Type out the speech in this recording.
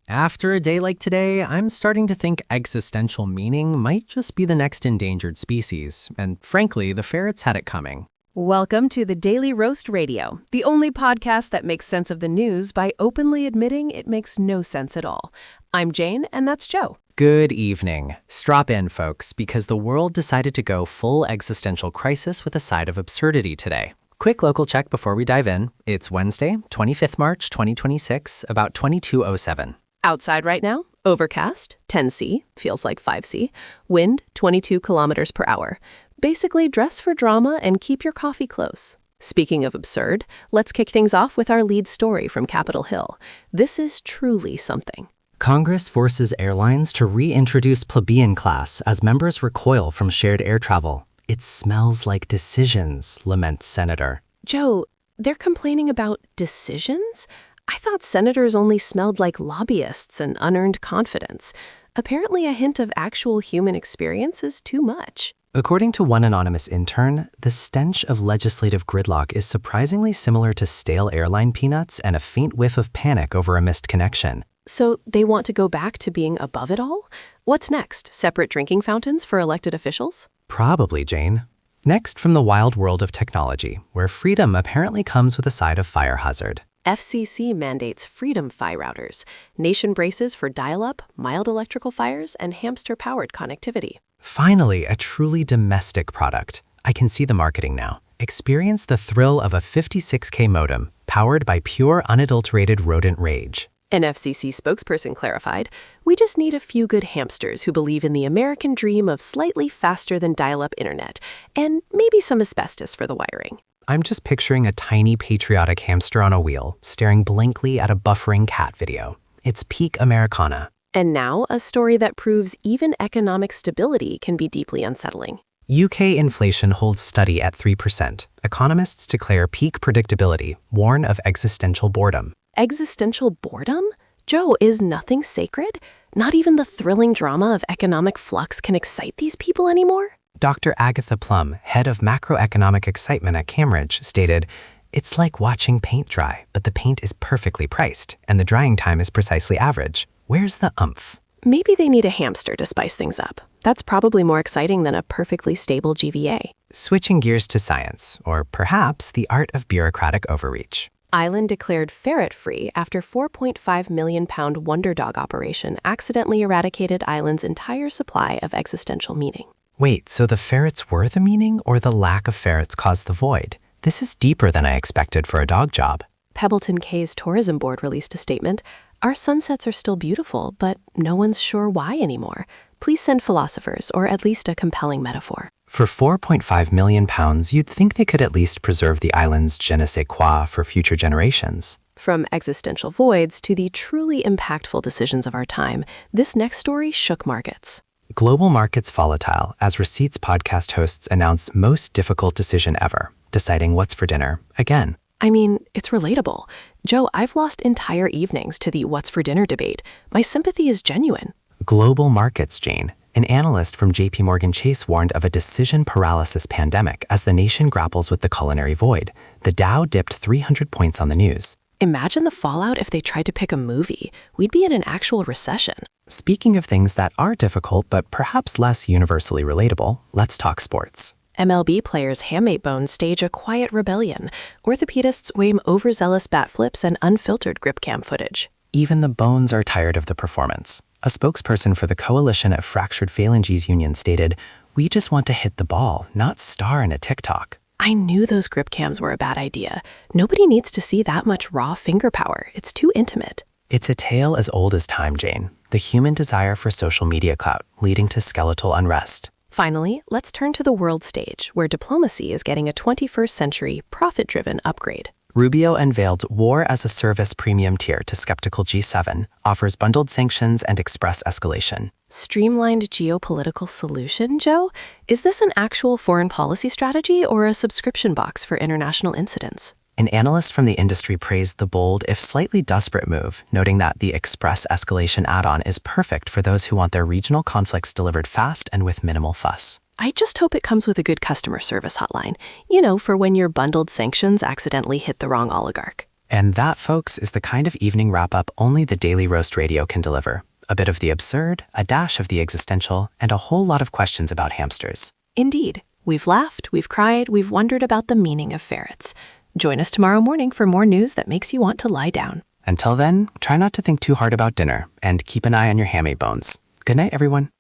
After a day like today, I'm starting to think existential meaning might just be the next endangered species, and frankly, the ferrets had it coming. Welcome to the Daily Roast Radio, the only podcast that makes sense of the news by openly admitting it makes no sense at all. I'm Jane, and that's Joe. Good evening. Strap in, folks, because the world decided to go full existential crisis with a side of absurdity today. Quick local check before we dive in. It's Wednesday, 25th March, 2026, about 22:07. Outside right now, overcast, 10C, feels like 5C, wind, 22 kilometers per hour. Basically, dress for drama and keep your coffee close. Speaking of absurd, let's kick things off with our lead story from Capitol Hill. This is truly something. Congress forces airlines to reintroduce Plebeian class as members recoil from shared air travel. It smells like decisions, laments Senator. Joe, they're complaining about decisions? I thought senators only smelled like lobbyists and unearned confidence. Apparently, a hint of actual human experience is too much. According to one anonymous intern, the stench of legislative gridlock is surprisingly similar to stale airline peanuts and a faint whiff of panic over a missed connection. So they want to go back to being above it all? What's next? Separate drinking fountains for elected officials? Probably, Jane. Next, from the wild world of technology, where freedom apparently comes with a side of fire hazard. FCC mandates Freedom Fi routers, nation braces for dial-up, mild electrical fires, and Hamster-Powered connectivity. Finally, a truly domestic product. I can see the marketing now. Experience the thrill of a 56K modem, powered by pure, unadulterated rodent rage. An FCC spokesperson clarified, "We just need a few good hamsters who believe in the American dream of slightly faster than dial-up internet, and maybe some asbestos for the wiring." I'm just picturing a tiny patriotic hamster on a wheel, staring blankly at a buffering cat video. It's peak Americana. And now, a story that proves even economic stability can be deeply unsettling. UK inflation holds steady at 3%. Economists declare peak predictability, warn of existential boredom. Existential boredom? Joe, is nothing sacred? Not even the thrilling drama of economic flux can excite these people anymore? Dr. Agatha Plum, head of macroeconomic excitement at Cambridge, stated, "It's like watching paint dry, but the paint is perfectly priced, and the drying time is precisely average. Where's the umph?" Maybe they need a hamster to spice things up. That's probably more exciting than a perfectly stable GVA. Switching gears to science, or perhaps the art of bureaucratic overreach. Ireland declared Ferret-Free after £4.5 million Wonderdog operation accidentally eradicated Ireland's entire supply of existential meaning. Wait, so the ferrets were the meaning, or the lack of ferrets caused the void? This is deeper than I expected for a dog job. Pebbleton Cay's tourism board released a statement. "Our sunsets are still beautiful, but no one's sure why anymore. Please send philosophers, or at least a compelling metaphor." For £4.5 million, you'd think they could at least preserve the island's je ne sais quoi for future generations. From existential voids to the truly impactful decisions of our time, this next story shook markets. Global markets volatile as Receipts podcast hosts announce most difficult decision ever, deciding what's for dinner again. I mean, it's relatable. Joe, I've lost entire evenings to the what's for dinner debate. My sympathy is genuine. Global markets, Jane. An analyst from JPMorgan Chase warned of a decision paralysis pandemic as the nation grapples with the culinary void. The Dow dipped 300 points on the news. Imagine the fallout if they tried to pick a movie. We'd be in an actual recession. Speaking of things that are difficult but perhaps less universally relatable, let's talk sports. MLB players Hamate bones stage a quiet rebellion. Orthopedists aim overzealous bat flips and unfiltered grip cam footage. Even the bones are tired of the performance. A spokesperson for the Coalition of Fractured Phalanges Union stated, "We just want to hit the ball, not star in a TikTok." I knew those grip cams were a bad idea. Nobody needs to see that much raw finger power. It's too intimate. It's a tale as old as time, Jane. The human desire for social media clout, leading to skeletal unrest. Finally, let's turn to the world stage, where diplomacy is getting a 21st century, profit-driven upgrade. Rubio unveiled War as a Service premium tier to skeptical G7, offers bundled sanctions and express escalation. Streamlined geopolitical solution, Joe? Is this an actual foreign policy strategy or a subscription box for international incidents? An analyst from the industry praised the bold, if slightly desperate move, noting that the Express Escalation add-on is perfect for those who want their regional conflicts delivered fast and with minimal fuss. I just hope it comes with a good customer service hotline. You know, for when your bundled sanctions accidentally hit the wrong oligarch. And that, folks, is the kind of evening wrap-up only the Daily Roast Radio can deliver. A bit of the absurd, a dash of the existential, and a whole lot of questions about hamsters. Indeed. We've laughed, we've cried, we've wondered about the meaning of ferrets. Join us tomorrow morning for more news that makes you want to lie down. Until then, try not to think too hard about dinner, and keep an eye on your hamate bones. Good night, everyone.